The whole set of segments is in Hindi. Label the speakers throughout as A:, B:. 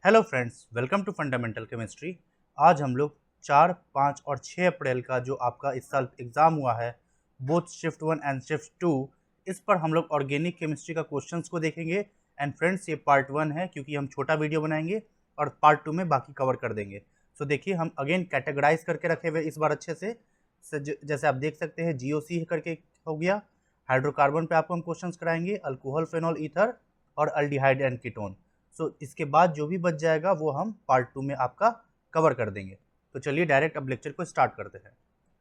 A: Hello friends, welcome to fundamental chemistry. आज हम लोग 4, 5 और 6 अप्रैल का जो आपका इस साल एग्ज़ाम हुआ है, बोथ शिफ्ट 1 एंड शिफ्ट 2, इस पर हम लोग ऑर्गेनिक केमिस्ट्री का क्वेश्चंस को देखेंगे। एंड फ्रेंड्स, ये पार्ट 1 है क्योंकि हम छोटा वीडियो बनाएंगे और पार्ट 2 में बाकी कवर कर देंगे। सो देखिए, हम अगेन कैटेगराइज करके रखे हुए इस बार अच्छे से। जैसे आप देख सकते हैं, GOC करके हो गया। हाइड्रोकार्बन पे आपको हम क्वेश्चंस कराएंगे, अल्कोहल, फेनॉल, ईथर और अल्डिहाइड एंड कीटोन। इसके बाद जो भी बच जाएगा वो हम पार्ट 2 में आपका कवर कर देंगे। तो चलिए डायरेक्ट अब लेक्चर को स्टार्ट करते हैं।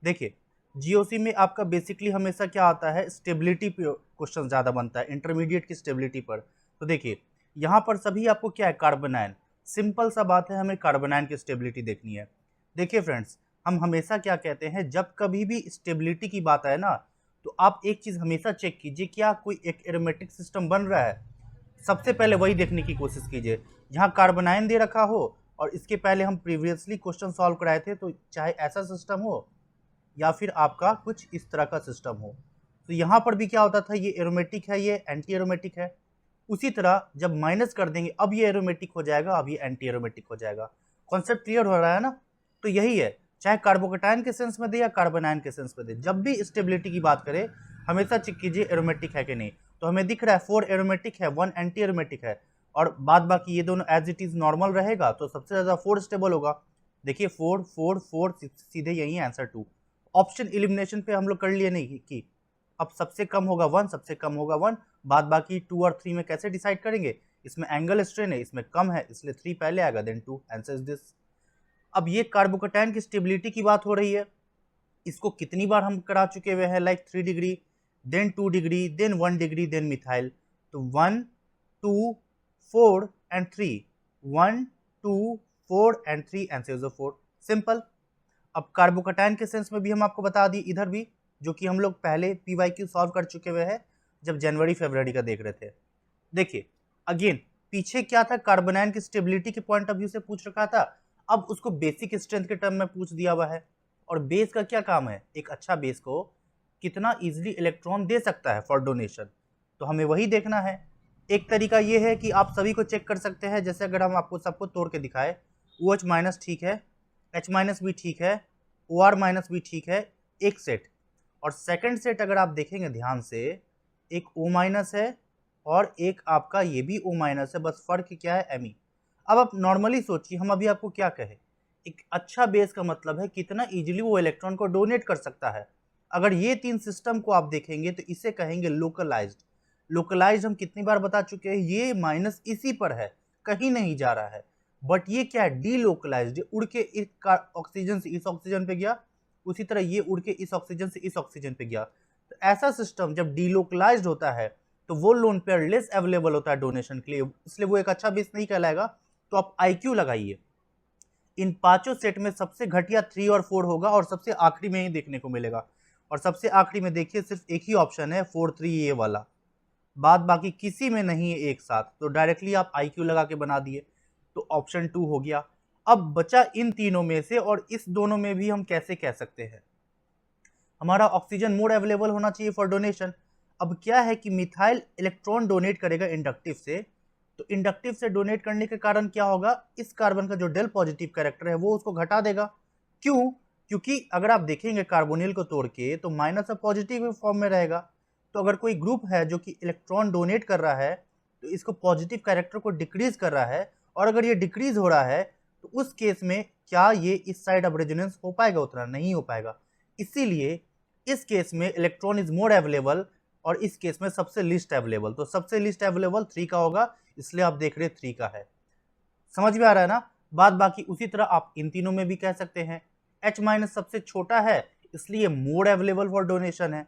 A: देखिए, GOC में आपका बेसिकली हमेशा क्या आता है, स्टेबिलिटी पे क्वेश्चन ज़्यादा बनता है, इंटरमीडिएट की स्टेबिलिटी पर। तो देखिए, यहाँ पर सभी आपको क्या है, कार्बोनाइन। सिंपल सा बात है, हमें कार्बोनाइन की स्टेबिलिटी देखनी है। देखिए फ्रेंड्स, हम हमेशा क्या कहते हैं, जब कभी भी स्टेबिलिटी की बात आए ना, तो आप एक चीज़ हमेशा चेक कीजिए, क्या कोई एक एरोमेटिक सिस्टम बन रहा है। सबसे पहले वही देखने की कोशिश कीजिए, जहाँ कार्बोनाइन दे रखा हो और इसके पहले हम प्रीवियसली क्वेश्चन सॉल्व कराए थे, तो चाहे ऐसा सिस्टम हो या फिर आपका कुछ इस तरह का सिस्टम हो। तो यहाँ पर भी क्या होता था, ये एरोमेटिक है, ये एंटी एरोमेटिक है। उसी तरह जब माइनस कर देंगे, अब ये एरोमेटिक हो जाएगा, अब ये एंटी एरोमेटिक हो जाएगा। कॉन्सेप्ट क्लियर हो रहा है ना? तो यही है, चाहे कार्बोकेटाइन के सेंस में दे या कार्बोनाइन के सेंस में दे, जब भी स्टेबिलिटी की बात करें हमेशा चेक कीजिए एरोमेटिक है कि नहीं। तो हमें दिख रहा है 4 एरोमेटिक है, 1 एंटी एरोमेटिक है, और बाद बाकी ये दोनों एज इट इज नॉर्मल रहेगा, तो सबसे ज्यादा 4 स्टेबल होगा। देखिए 4 4 4, सीधे यही आंसर 2। ऑप्शन इलिमिनेशन पे हम लोग कर लिए नहीं कि अब सबसे कम होगा 1, सबसे कम होगा 1, बाद बाकी 2 और 3 में कैसे डिसाइड करेंगे। इसमें एंगल स्ट्रेन है, इसमें कम है, इसलिए 3 पहले आएगा, देन 2, आंसर इज दिस। अब ये कार्बोकेटाइन की स्टेबिलिटी की बात हो रही है, इसको कितनी बार हम करा चुके हुए हैं, like 3 degree, then 2 degree, then 1 degree, then methyl. तो 1 2 4 and 3, 1 2 4 and 3, answer is 4। Simple. अब कार्बोकेटाइन के सेंस में भी हम आपको बता दिए, इधर भी, जो कि हम लोग पहले PYQ सॉल्व कर चुके हुए हैं जब जनवरी फरवरी का देख रहे थे। देखिए अगेन, पीछे क्या था, कार्बोनाइन की स्टेबिलिटी के पॉइंट ऑफ व्यू से पूछ रखा था, अब उसको बेसिक स्ट्रेंथ के टर्म में पूछ दिया हुआ है। और बेस का क्या काम है, एक अच्छा बेस को कितना इजीली इलेक्ट्रॉन दे सकता है फॉर डोनेशन, तो हमें वही देखना है। एक तरीका ये है कि आप सभी को चेक कर सकते हैं, जैसे अगर हम आपको सबको तोड़ के दिखाए, OH माइनस ठीक है, H भी ठीक है, OR भी ठीक है, एक सेट। और सेकंड सेट अगर आप देखेंगे ध्यान से, एक O- है और एक आपका ये भी O- है, बस फर्क क्या है, Me। अब आप नॉर्मली सोचिए, हम अभी आपको क्या कहे, एक अच्छा बेस का मतलब है कितना इजीली वो इलेक्ट्रॉन को डोनेट कर सकता है। अगर ये 3 सिस्टम को आप देखेंगे तो इसे कहेंगे लोकलाइज्ड। लोकलाइज्ड हम कितनी बार बता चुके हैं, ये माइनस इसी पर है, कहीं नहीं जा रहा है। बट ये क्या है, डीलोकलाइज्ड, उड़ के इस ऑक्सीजन से इस ऑक्सीजन पे गया, उसी तरह ये उड़ के इस ऑक्सीजन से इस ऑक्सीजन पे गया। तो ऐसा सिस्टम जब डीलोकलाइज्ड होता है तो वो लोन पेयर लेस अवेलेबल होता है डोनेशन के लिए, इसलिए वो एक अच्छा बेस नहीं कहलाएगा। तो आप IQ लगाइए, इन पांचों सेट में सबसे घटिया 3 और 4 होगा और सबसे आखिरी में ही देखने को मिलेगा। और सबसे आखिरी में देखिए सिर्फ एक ही ऑप्शन है 4 3, ये वाला, बाद बाकी किसी में नहीं है एक साथ, तो डायरेक्टली आप IQ लगा के बना दिए, तो ऑप्शन 2 हो गया। अब बचा इन तीनों में से, और इस दोनों में भी हम कैसे कह सकते हैं, हमारा ऑक्सीजन मोड अवेलेबल होना चाहिए फॉर डोनेशन। अब क्या है कि मिथाइल इलेक्ट्रॉन डोनेट करेगा इंडक्टिव से, तो इंडक्टिव से डोनेट करने के कारण क्या होगा, इस कार्बन का जो डेल पॉजिटिव कैरेक्टर है वो उसको घटा देगा। क्यों? क्योंकि अगर आप देखेंगे कार्बोनिल को तोड़ के तो माइनस और पॉजिटिव फॉर्म में रहेगा। तो अगर कोई ग्रुप है जो कि इलेक्ट्रॉन डोनेट कर रहा है, तो इसको पॉजिटिव कैरेक्टर को डिक्रीज कर रहा है, और अगर ये डिक्रीज हो रहा है तो उस केस में क्या ये इस साइड अब रेजोनेंस हो पाएगा, उतना नहीं हो पाएगा। इसीलिए इस केस में इलेक्ट्रॉन इज मोर अवेलेबल, और इस केस में सबसे लिस्ट अवेलेबल, तो सबसे लिस्ट अवेलेबल 3 का होगा, इसलिए आप देख रहे 3 का है। समझ में आ रहा है ना? बात बाकी उसी तरह आप इन तीनों में भी कह सकते हैं, H- सबसे छोटा है इसलिए मोर अवेलेबल फॉर डोनेशन है,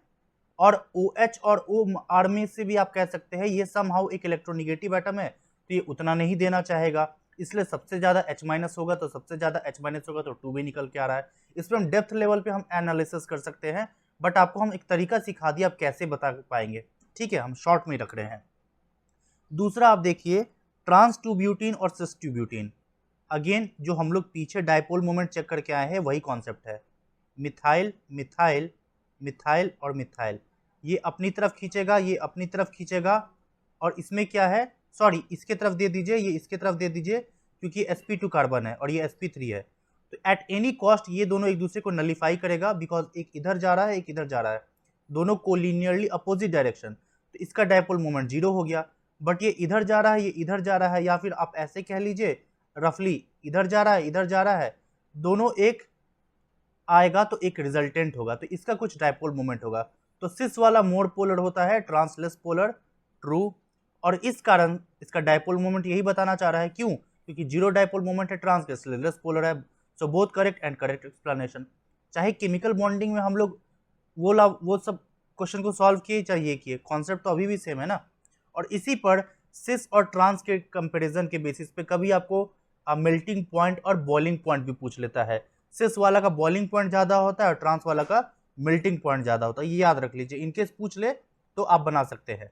A: और OH और OR में से भी आप कह सकते हैं ये समहाउ एक इलेक्ट्रोनिगेटिव एटम है, तो ये उतना नहीं देना चाहेगा, इसलिए सबसे ज्यादा H- होगा, तो सबसे ज्यादा H- होगा, तो 2 भी निकल के आ रहा है। इस पर हम डेप्थ लेवल पे हम एनालिसिस कर सकते हैं, बट आपको हम एक तरीका सिखा दिया, आप कैसे बता पाएंगे। ठीक है, हम शॉर्ट में रख रहे हैं। दूसरा आप देखिए, ट्रांस टू ब्यूटीन और सिस टू ब्यूटीन। अगेन जो हम लोग पीछे डायपोल मोमेंट चेक करके आए हैं वही कॉन्सेप्ट है, मिथाइल मिथाइल मिथाइल और मिथाइल, ये अपनी तरफ खींचेगा, ये अपनी तरफ खींचेगा, और इसमें क्या है, सॉरी इसके तरफ दे दीजिए, ये इसके तरफ दे दीजिए, क्योंकि sp2 कार्बन है और ये sp3 है, तो एट एनी कॉस्ट ये दोनों एक दूसरे को नलीफाई करेगा, बिकॉज एक इधर जा रहा है एक इधर जा रहा है, दोनों कोलिनियरली अपोजिट डायरेक्शन, तो इसका डायपोल मोमेंट 0 हो गया। बट ये इधर जा रहा है ये इधर जा रहा है, या फिर आप ऐसे कह लीजिए रफली इधर जा रहा है इधर जा रहा है, दोनों एक आएगा तो एक रिजल्टेंट होगा, तो इसका कुछ डायपोल मोमेंट होगा। तो सिस वाला मोर पोलर होता है, ट्रांसलेस पोलर ट्रू, और इस कारण इसका डायपोल मोमेंट यही बताना चाह रहा है। क्यों? क्योंकि जीरो डायपोल मोमेंट है, ट्रांसलेस पोलर है। So both correct and correct explanation. चाहे केमिकल बॉन्डिंग में हम लोग वो सब क्वेश्चन को सॉल्व किए चाहिए किए, कॉन्सेप्ट तो अभी भी सेम है ना। और इसी पर सिस और ट्रांस के कंपैरिजन के बेसिस पे कभी आपको मेल्टिंग पॉइंट और बॉइलिंग पॉइंट भी पूछ लेता है। सिस वाला का बॉइलिंग पॉइंट ज्यादा होता है और ट्रांस वाला का मेल्टिंग पॉइंट ज्यादा होता है, ये याद रख लीजिए, इनकेस पूछ ले तो आप बना सकते हैं।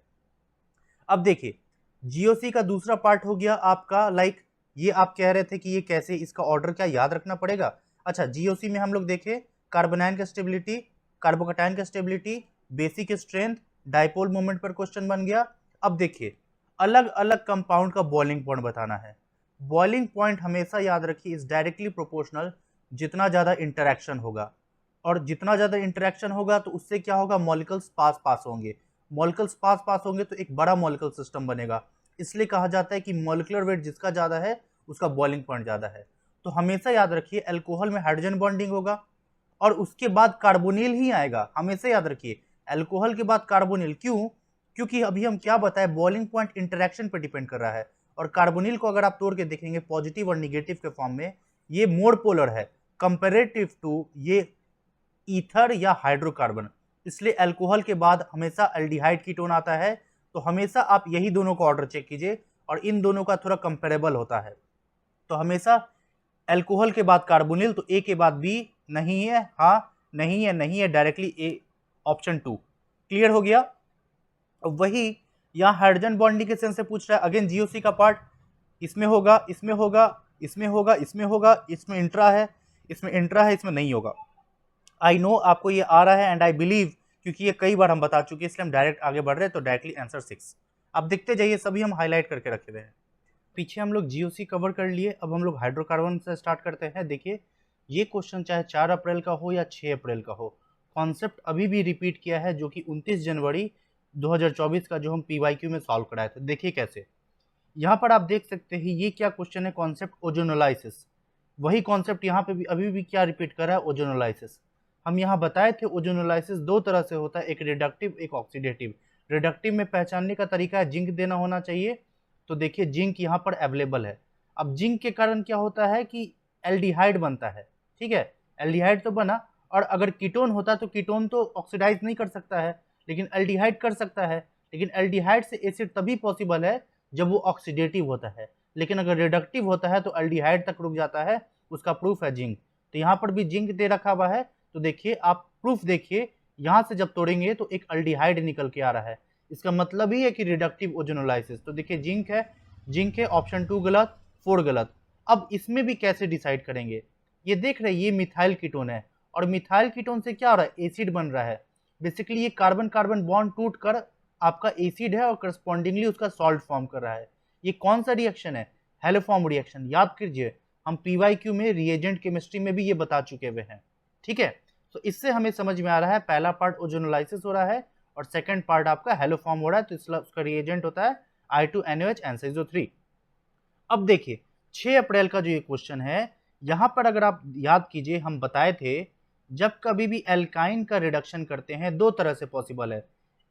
A: अब देखिए जीओसी का दूसरा पार्ट हो गया आपका, ये आप कह रहे थे कि ये कैसे, इसका ऑर्डर क्या याद रखना पड़ेगा। अच्छा, जीओसी में हम लोग देखे कार्बोनाइन का स्टेबिलिटी, कार्बोकैटायन का stability, basic strength, dipole moment पर क्वेश्चन बन गया। अब देखिए अलग अलग कंपाउंड का बॉइलिंग पॉइंट बताना है। बॉइलिंग पॉइंट हमेशा याद रखिए इज डायरेक्टली प्रोपोर्शनल, जितना ज्यादा इंटरेक्शन होगा, और जितना ज्यादा इंटरेक्शन होगा तो उससे क्या होगा, मॉलिक्यूल्स पास पास होंगे, मॉलिक्यूल्स पास पास होंगे तो एक बड़ा मॉलिक्यूल सिस्टम बनेगा। इसलिए कहा जाता है कि मॉलिक्यूलर वेट जिसका ज्यादा है उसका बॉइलिंग पॉइंट ज्यादा है। तो हमेशा याद रखिए अल्कोहल में हाइड्रोजन बॉन्डिंग होगा और उसके बाद कार्बोनिल ही आएगा, हमेशा याद रखिए अल्कोहल के बाद कार्बोनिल। क्यों? क्योंकि अभी हम क्या बताए, बॉइलिंग पॉइंट इंटरेक्शन पर डिपेंड कर रहा है, और कार्बोनिल को अगर आप तोड़ के देखेंगे पॉजिटिव और निगेटिव के फॉर्म में, ये मोर पोलर है कंपेरेटिव टू ये ईथर या हाइड्रोकार्बन। इसलिए अल्कोहल के बाद हमेशा एल्डिहाइड कीटोन आता है, तो हमेशा आप यही दोनों का ऑर्डर चेक कीजिए, और इन दोनों का थोड़ा कंपेरेबल होता है। तो हमेशा अल्कोहल के बाद कार्बोनिल, तो ए के बाद बी नहीं है, हाँ नहीं है, नहीं है, डायरेक्टली ए, ऑप्शन 2 क्लियर हो गया। वही यहाँ हाइड्रोजन बॉन्डिंग के सेंस से पूछ रहा है, अगेन जीओसी का पार्ट, इसमें होगा इसमें होगा इसमें होगा इसमें होगा, इसमें इंट्रा है इसमें इंट्रा है, इसमें नहीं होगा। आई नो आपको ये आ रहा है एंड आई बिलीव, क्योंकि ये कई बार हम बता चुके हैं, इसलिए हम डायरेक्ट आगे बढ़ रहे हैं। तो डायरेक्टली आंसर 6 आप देखते जाइए, सभी हम हाईलाइट करके रखे हुए हैं। पीछे हम लोग जीओसी कवर कर लिए, अब हम लोग हाइड्रोकार्बन से स्टार्ट करते हैं। देखिए ये क्वेश्चन चाहे 4 अप्रैल का हो या 6 अप्रैल का हो, कॉन्सेप्ट अभी भी रिपीट किया है, जो कि 29 जनवरी 2024 का जो हम पीवाईक्यू में सॉल्व कराए थे। देखिए कैसे, यहाँ पर आप देख सकते हैं ये क्या क्वेश्चन है, कॉन्सेप्ट ओजोनोलाइसिस। वही कॉन्सेप्ट यहाँ पे भी अभी भी क्या रिपीट कर रहा है, ओजोनोलाइसिस। हम यहाँ बताए थे ओजोनोलाइसिस 2 तरह से होता है, एक रिडक्टिव एक ऑक्सीडेटिव। रिडक्टिव में पहचानने का तरीका है जिंक देना होना चाहिए, तो देखिए जिंक यहाँ पर अवेलेबल है। अब जिंक के कारण क्या होता है कि एल्डिहाइड बनता है, ठीक है, एल्डिहाइड तो बना, और अगर कीटोन होता तो कीटोन तो ऑक्सीडाइज नहीं कर सकता है, लेकिन एल्डिहाइड कर सकता है। लेकिन एल्डिहाइड से एसिड तभी पॉसिबल है जब वो ऑक्सीडेटिव होता है, लेकिन अगर रिडक्टिव होता है तो एल्डिहाइड तक रुक जाता है, उसका प्रूफ है जिंक। तो यहाँ पर भी जिंक दे रखा हुआ है, तो देखिए आप प्रूफ देखिए, यहाँ से जब तोड़ेंगे तो एक एल्डिहाइड निकल के आ रहा है, इसका मतलब ही है कि रिडक्टिव ओजोनोलाइसिस। तो देखिए जिंक है, जिंक है, ऑप्शन 2 गलत, 4 गलत। अब इसमें भी कैसे डिसाइड करेंगे, ये देख रहे हैं ये मिथाइल कीटोन है, और मिथाइल कीटोन से क्या हो रहा है, एसिड बन रहा है। बेसिकली ये कार्बन कार्बन बॉन्ड टूट कर आपका एसिड है और करस्पॉन्डिंगली उसका सॉल्ट फॉर्म कर रहा है। ये कौन सा रिएक्शन है, हेलोफॉर्म रिएक्शन। याद कीजिए हम पीवाईक्यू में रिएजेंट केमिस्ट्री में भी ये बता चुके हुए हैं, ठीक है। तो इससे हमें समझ में आ रहा है पहला पार्ट ओजोनोलाइसिस हो रहा है और सेकंड पार्ट आपका हेलोफॉर्म हो रहा है, तो इसलिए उसका रिएजेंट होता है I2NOH NCO3। अब देखिए 6 अप्रैल का जो ये क्वेश्चन है, यहां पर अगर आप याद कीजिए हम बताए थे जब कभी भी एल्काइन का रिडक्शन करते हैं 2 तरह से पॉसिबल है,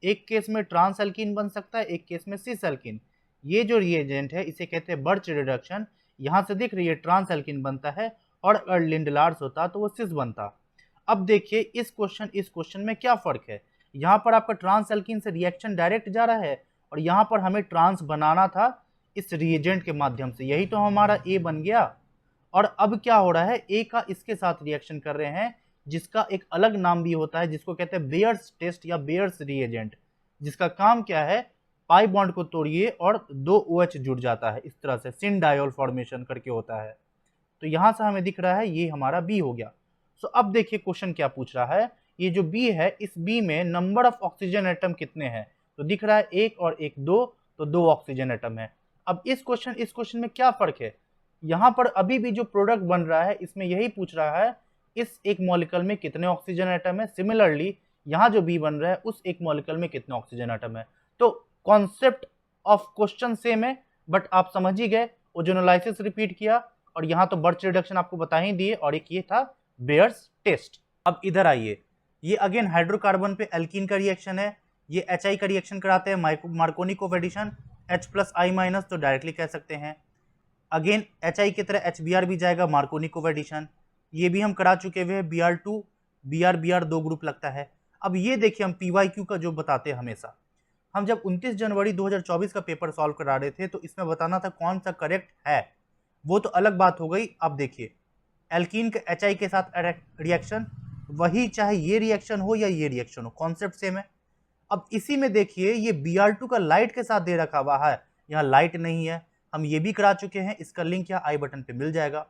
A: एक केस में ट्रांस एल्कीन बन सकता है, एक केस में सिस एल्कीन। ये जो रिएजेंट है इसे कहते हैं बर्च रिडक्शन। यहां से दिख रही है ट्रांस एल्कीन बनता है, और अगर लिंडलार्स होता तो वो सिस बनता। अब देखिए इस क्वेश्चन में क्या फर्क है, यहाँ पर आपका ट्रांस एल्कीन से रिएक्शन डायरेक्ट जा रहा है, और यहाँ पर हमें ट्रांस बनाना था इस रिएजेंट के माध्यम से, यही तो हमारा ए बन गया। और अब क्या हो रहा है, ए का इसके साथ रिएक्शन कर रहे हैं, जिसका एक अलग नाम भी होता है, जिसको कहते हैं बेयर्स टेस्ट या बेयर्स रिएजेंट, जिसका काम क्या है, पाई बॉन्ड को तोड़िए और 2 OH जुड़ जाता है, इस तरह से सिन डायोल फॉर्मेशन करके होता है। तो यहां से हमें दिख रहा है ये हमारा बी हो गया। सो अब देखिए क्वेश्चन क्या पूछ रहा है, ये जो बी है इस बी में नंबर ऑफ ऑक्सीजन एटम कितने हैं, तो दिख रहा है 1 और 1 2, तो 2 ऑक्सीजन एटम है। अब इस क्वेश्चन में क्या फर्क है, यहाँ पर अभी भी जो प्रोडक्ट बन रहा है इसमें यही पूछ रहा है इस एक मॉलिक्यूल में कितने ऑक्सीजन एटम है। सिमिलरली यहाँ जो बी बन रहा है उस एक मॉलिक्यूल में कितने ऑक्सीजन एटम है। तो कॉन्सेप्ट ऑफ क्वेश्चन सेम है, बट आप समझ ही गए। ओजोनोलाइसिस रिपीट किया और यहाँ तो बर्च रिडक्शन आपको बता ही दिए, और एक ये था बेयर्स टेस्ट। अब इधर आइए, ये अगेन हाइड्रोकार्बन पे एल्कीन का रिएक्शन है, ये HI का रिएक्शन कराते हैं, मार्कोनिकोव एडिशन H+I- तो डायरेक्टली कह सकते हैं। अगेन HI की तरह HBr भी जाएगा, मार्कोनिकोव एडिशन, ये भी हम करा चुके हुए हैं। Br2 Br 2 ग्रुप लगता है। अब ये देखिए हम PYQ का जो बताते हैं हमेशा, हम जब 29 जनवरी 2024 का पेपर सॉल्व करा रहे थे तो इसमें बताना था कौन सा करेक्ट है, वो तो अलग बात हो गई। अब देखिए एल्कीन के HI के साथ रिएक्शन, वही चाहे ये रिएक्शन हो या ये रिएक्शन हो, कॉन्सेप्ट सेम है। अब इसी में देखिए ये Br2 का लाइट के साथ दे रखा हुआ है, यहाँ लाइट नहीं है, हम ये भी करा चुके हैं, इसका लिंक यहाँ आई बटन पे मिल जाएगा।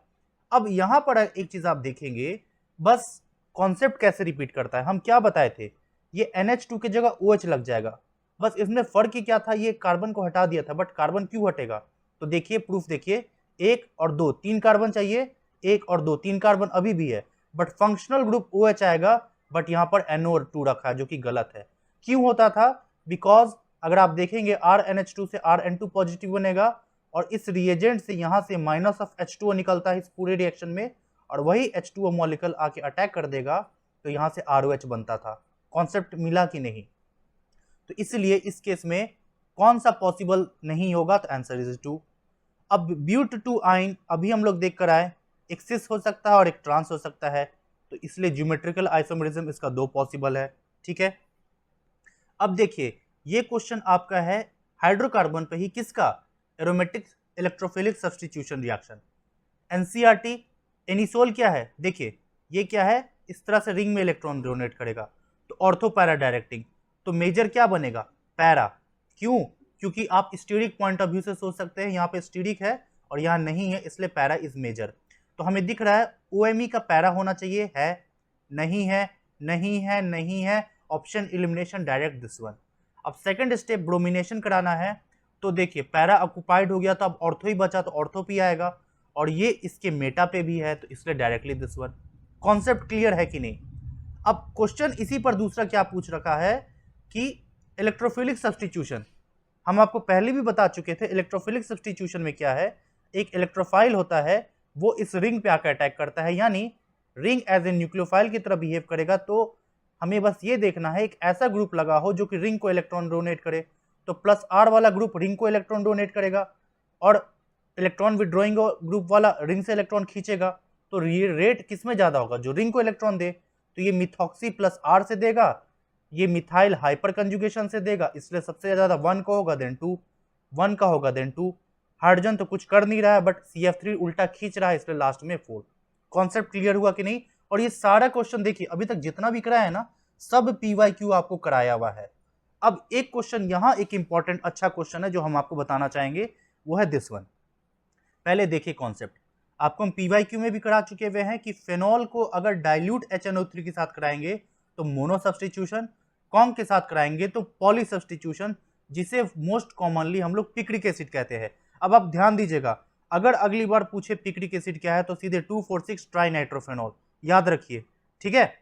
A: अब यहाँ पर एक चीज आप देखेंगे, बस कॉन्सेप्ट कैसे रिपीट करता है। हम क्या बताए थे, ये NH2 की जगह OH लग जाएगा, बस इसमें फर्क ही क्या था, ये कार्बन को हटा दिया था, बट कार्बन क्यों हटेगा, तो देखिए प्रूफ देखिए, 1 और 2 3 कार्बन चाहिए, 1 और 2 3 कार्बन अभी भी है, बट फंक्शनल ग्रुप OH आएगा, बट यहाँ पर NO2 रखा है जो कि गलत है। क्यों होता था, बिकॉज अगर आप देखेंगे RNH2 से RN2 पॉजिटिव बनेगा, और इस रिएजेंट से यहाँ से माइनस ऑफ H2O निकलता है इस पूरे रिएक्शन में, और वही H2O मॉलिक्यूल आके अटैक कर देगा, तो यहाँ से ROH बनता था। कॉन्सेप्ट मिला कि नहीं, तो इसलिए इस केस में कौन सा पॉसिबल नहीं होगा, तो आंसर इज 2। अब ब्यूट-2 आइन अभी हम लोग देख कर आए, एक सिस हो सकता है और एक ट्रांस हो सकता है, तो इसलिए ज्योमेट्रिकल आइसोमेरिज्म इसका 2 पॉसिबल है, ठीक है। अब देखिए ये क्वेश्चन आपका है हाइड्रोकार्बन पे ही, किसका, aromatic electrophilic substitution reaction, NCERT. Anisole क्या है, देखिए ये क्या है, इस तरह से रिंग में इलेक्ट्रॉन डोनेट करेगा, तो ऑर्थो पैरा डायरेक्टिंग, तो मेजर क्या बनेगा, पैरा। क्यों, क्योंकि आप स्टीरिक पॉइंट ऑफ व्यू से सोच सकते हैं, यहाँ पे स्टीरिक है और यहाँ नहीं है, इसलिए पैरा इज मेजर। तो हमें दिख रहा है OMe का पैरा होना चाहिए, है नहीं है, नहीं है, नहीं है, option elimination direct this one. अब सेकंड स्टेप ब्रोमिनेशन कराना है, तो देखिए पैरा ऑक्युपाइड हो गया, तो अब ऑर्थो ही बचा, तो ऑर्थो पी आएगा, और ये इसके मेटा पे भी है, तो इसलिए directly this one. Concept clear है कि नहीं। अब क्वेश्चन इसी पर दूसरा क्या पूछ रखा है कि इलेक्ट्रोफिलिक सब्स्टिट्यूशन, हम आपको पहले भी बता चुके थे इलेक्ट्रोफिलिक सब्स्टिट्यूशन में क्या है, एक इलेक्ट्रोफाइल होता है, वो इस रिंग पे आकर अटैक करता है, यानी रिंग एज ए न्यूक्लियोफाइल की तरह बिहेव करेगा। तो हमें बस ये देखना है एक ऐसा ग्रुप लगा हो जो कि रिंग को इलेक्ट्रॉन डोनेट करे, तो +R वाला ग्रुप रिंग को इलेक्ट्रॉन डोनेट करेगा, और इलेक्ट्रॉन विड्रॉइंग ग्रुप वाला रिंग से इलेक्ट्रॉन खींचेगा, तो रेट किस में ज्यादा होगा, जो रिंग को इलेक्ट्रॉन दे, तो ये मिथॉक्सी +R से देगा, ये मिथाइल हाइपर कंजुगेशन से देगा, इसलिए सबसे ज्यादा 1 का होगा, देन 2, 1 का होगा देन 2। हाइड्रोजन तो कुछ कर नहीं रहा है, बट CF3 उल्टा खींच रहा है, इसलिए लास्ट में 4। कॉन्सेप्ट क्लियर हुआ कि नहीं। और ये सारा क्वेश्चन देखिए अभी तक जितना भी कराया है ना, सब PYQ आपको कराया हुआ है। अब एक क्वेश्चन यहाँ एक इंपॉर्टेंट अच्छा क्वेश्चन है जो हम आपको बताना चाहेंगे, वो है दिस वन। पहले देखिए कॉन्सेप्ट, आपको हम PYQ में भी करा चुके हुए हैं कि फेनॉल को अगर डाइल्यूट HNO3 के साथ कराएंगे तो मोनो सब्स्टिट्यूशन, कॉन्ग के साथ कराएंगे तो पॉली सब्स्टिट्यूशन, जिसे मोस्ट कॉमनली हम लोग पिक्रिक एसिड कहते हैं। अब आप ध्यान दीजिएगा, अगर अगली बार पूछे पिक्रिक एसिड क्या है तो सीधे 2,4,6 ट्राइनाइट्रोफेनॉल याद रखिए, ठीक है।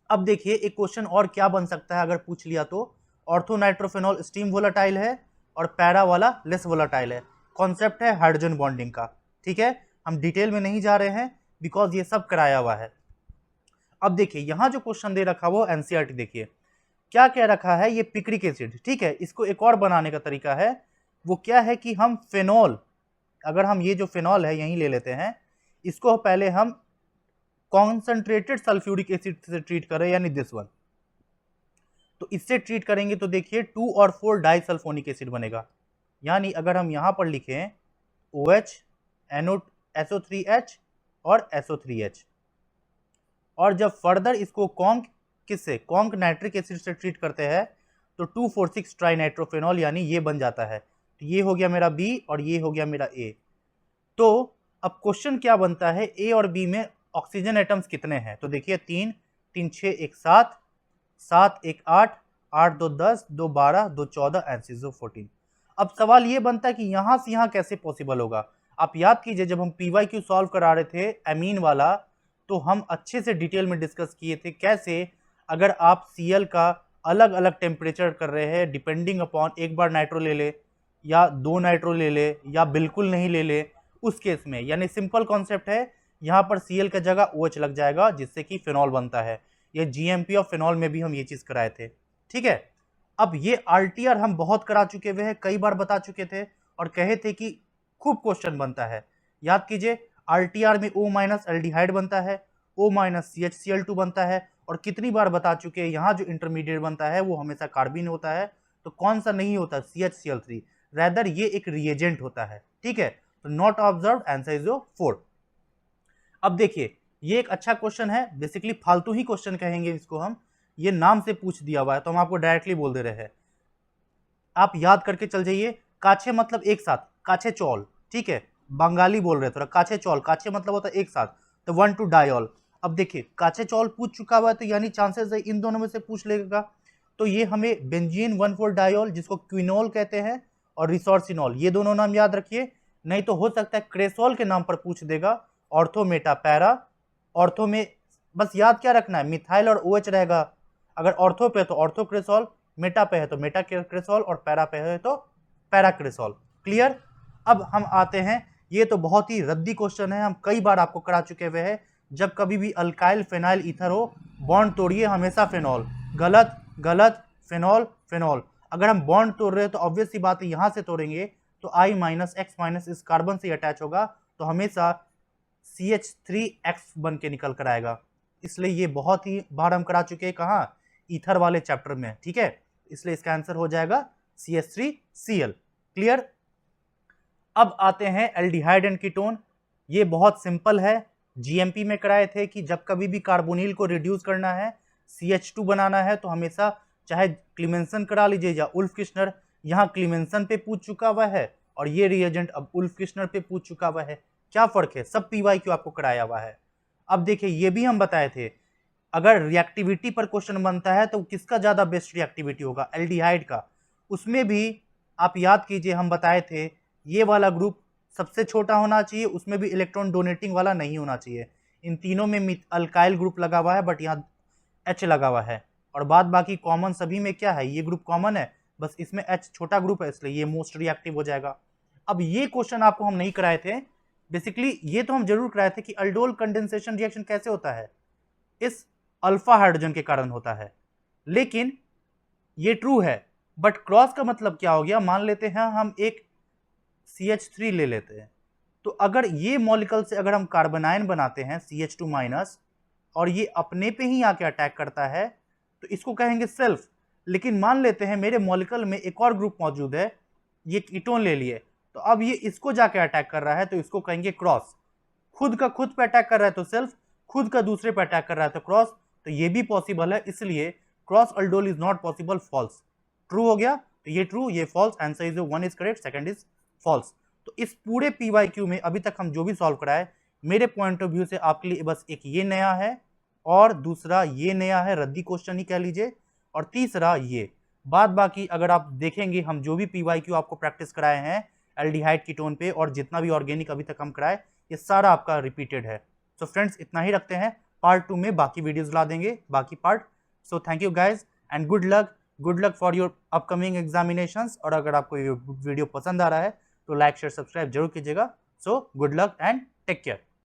A: अब देखिए एक क्वेश्चन और क्या बन सकता है अगर पूछ लिया तो, ऑर्थोनाइट्रोफेनॉल स्टीम वोलाटाइल है और पैरा वाला लेस वोलाटाइल है। कॉन्सेप्ट है हाइड्रोजन बॉन्डिंग का, ठीक है। हम डिटेल में नहीं जा रहे हैं बिकॉज ये सब कराया हुआ है। अब देखिए यहां जो क्वेश्चन दे रखा वो एनसीईआरटी, देखिए क्या कह रखा है, ये पिक्रिक एसिड, ठीक है। इसको एक और बनाने का तरीका है, वो क्या है कि हम फेनॉल, अगर हम ये जो फेनॉल है यहीं ले लेते हैं, इसको पहले हम कॉन्सेंट्रेटेड सल्फ्यूरिक एसिड से ट्रीट करें, यानी दिस वन, तो इससे ट्रीट करेंगे तो देखिए 2 और 4 डाइसल्फोनिक एसिड बनेगा। यानी अगर हम यहां पर लिखें OH SO3H और SO3H, और जब फर्दर इसको कॉन्क किससे, कॉन्क नाइट्रिक एसिड से ट्रीट करते हैं तो 2,4,6 ट्राइनाइट्रोफेनॉल, यानी ये बन जाता है। तो ये हो गया मेरा B और ये हो गया मेरा A। तो अब क्वेश्चन क्या बनता है, A और B में ऑक्सीजन एटम्स कितने हैं, तो देखिए 3, 3 6 1 7, 7 1 8, 8 2 10, 2 12, 2 14 एंड 6 14। अब सवाल ये बनता है कि यहां से यहां कैसे पॉसिबल होगा। आप याद कीजिए जब हम PYQ सॉल्व करा रहे थे एमीन वाला, तो हम अच्छे से डिटेल में डिस्कस किए थे कैसे अगर आप Cl का अलग अलग टेम्परेचर कर रहे हैं डिपेंडिंग अपॉन एक बार नाइट्रो ले ले या 2 नाइट्रो ले ले या बिल्कुल नहीं ले ले, उस केस में यानी सिंपल कॉन्सेप्ट है, यहाँ पर Cl का जगह OH लग जाएगा जिससे कि फिनॉल बनता है। ये GMP ऑफ फिनॉल में भी हम ये चीज कराए थे, ठीक है। अब ये RTR हम बहुत करा चुके हुए हैं, कई बार बता चुके थे और कहे थे कि खूब क्वेश्चन बनता है। याद कीजिए RTR में O- एल्डिहाइड बनता है, O- CHCl2 बनता है, और कितनी बार बता चुके हैं यहाँ जो इंटरमीडिएट बनता है वो हमेशा कार्बिन होता है। तो कौन सा नहीं होता? CHCl3, रैदर ये एक रिएजेंट होता है, ठीक है। तो not observe, answer is your 4। अब देखिए ये एक अच्छा क्वेश्चन है, बेसिकली फालतू ही क्वेश्चन कहेंगे इसको हम, ये नाम से पूछ दिया हुआ है तो हम आपको डायरेक्टली बोल दे रहे हैं, आप याद करके चल जाइए। काछे मतलब एक साथ, काछे चौल, ठीक है, बंगाली बोल रहे थोड़ा, काछे चौल, काछे मतलब होता है एक साथ, तो 1 to डायोल। अब देखिए काछे चौल पूछ चुका हुआ है तो यानी चांसेस है इन दोनों में से पूछ लेगा। तो ये हमें बेंजीन 1,4 डायोल जिसको क्विनोल कहते हैं और रिसोर्सिनॉल, ये दोनों नाम याद रखिए। नहीं तो हो सकता है क्रेसोल के नाम पर पूछ देगा, ऑर्थो मेटा पैरा। ऑर्थो में बस याद क्या रखना है, मिथाइल और OH रहेगा। अगर ऑर्थो पे तो ऑर्थो क्रेसोल, मेटा पे है तो मेटा क्रेसोल और पैरा पे है तो पैरा क्रेसोल। क्लियर? अब हम आते हैं, ये तो बहुत ही रद्दी क्वेश्चन है, हम कई बार आपको करा चुके हुए हैं। जब कभी भी अल्काइल फेनाइल ईथर हो, बॉन्ड तोड़िए हमेशा फेनॉल, गलत गलत, फेनॉल फेनॉल। अगर हम बॉन्ड तोड़ रहे हैं तो ऑब्वियस सी बात है यहां से तोड़ेंगे तो I-X- इस कार्बन से अटैच होगा तो हमेशा CH3X बन के निकल कर आएगा। इसलिए ये बहुत ही बार हम करा चुके हैं, कहाँ? ईथर वाले चैप्टर में, ठीक है। इसलिए इसका आंसर हो जाएगा CH3Cl। क्लियर? अब आते हैं एल्डिहाइड एंड कीटोन। ये बहुत सिंपल है, GMP में कराए थे कि जब कभी भी कार्बोनिल को रिड्यूस करना है, CH2 बनाना है, तो हमेशा चाहे क्लीमेंसन करा लीजिए या उल्फ किश्नर। यहाँ क्लीमेंसन पे पूछ चुका हुआ है और ये रिएजेंट अब उल्फ किश्नर पे पूछ चुका हुआ है। क्या फर्क है? सब PYQ आपको कराया हुआ है। अब देखिए ये भी हम बताए थे, अगर रिएक्टिविटी पर क्वेश्चन बनता है तो किसका ज्यादा बेस्ट रिएक्टिविटी होगा? एल्डिहाइड का। उसमें भी आप याद कीजिए हम बताए थे ये वाला ग्रुप सबसे छोटा होना चाहिए, उसमें भी इलेक्ट्रॉन डोनेटिंग वाला नहीं होना चाहिए। इन तीनों में अल्काइल ग्रुप लगा हुआ है बट यहाँ H लगा हुआ है, और बाद बाकी कॉमन सभी में क्या है, ये ग्रुप कॉमन है, बस इसमें H छोटा ग्रुप है इसलिए ये मोस्ट रिएक्टिव हो जाएगा। अब ये क्वेश्चन आपको हम नहीं कराए थे, बेसिकली ये तो हम जरूर कराए थे कि अल्डोल कंडेंसेशन रिएक्शन कैसे होता है, इस अल्फा हाइड्रोजन के कारण होता है। लेकिन ये ट्रू है, बट क्रॉस का मतलब क्या हो गया? मान लेते हैं हम एक CH3 ले लेते हैं, तो अगर ये मॉलिक्यूल से अगर हम कार्बोनाइन बनाते हैं CH2- और ये अपने पे ही आके अटैक करता है तो इसको कहेंगे सेल्फ। लेकिन मान लेते हैं मेरे मॉलिक्यूल में एक और ग्रुप मौजूद है, ये कीटोन ले लिए, तो अब ये इसको जाके अटैक कर रहा है तो इसको कहेंगे क्रॉस। खुद का खुद पे अटैक कर रहा है तो सेल्फ, खुद का दूसरे पे अटैक कर रहा है तो क्रॉस। तो ये भी पॉसिबल है, इसलिए cross aldol is not possible, false. True हो गया, तो ये ट्रू, ये false, answer is 1 is correct, second is false. तो इस पूरे PYQ में अभी तक हम जो भी सॉल्व कराए, मेरे पॉइंट ऑफ व्यू से आपके लिए बस एक ये नया है और दूसरा ये नया है, रद्दी क्वेश्चन ही कह लीजिए, और तीसरा ये। बाद बाकी अगर आप देखेंगे हम जो भी PYQ आपको प्रैक्टिस कराए हैं एल्डिहाइड कीटोन पे और जितना भी ऑर्गेनिक अभी तक हम कराए, ये सारा आपका रिपीटेड है। सो फ्रेंड्स इतना ही रखते हैं, पार्ट 2 में बाकी वीडियोस ला देंगे, बाकी part. So thank you guys and good luck for your upcoming examinations. और अगर आपको ये वीडियो पसंद आ रहा है तो लाइक शेयर सब्सक्राइब जरूर कीजिएगा। So good luck and take care.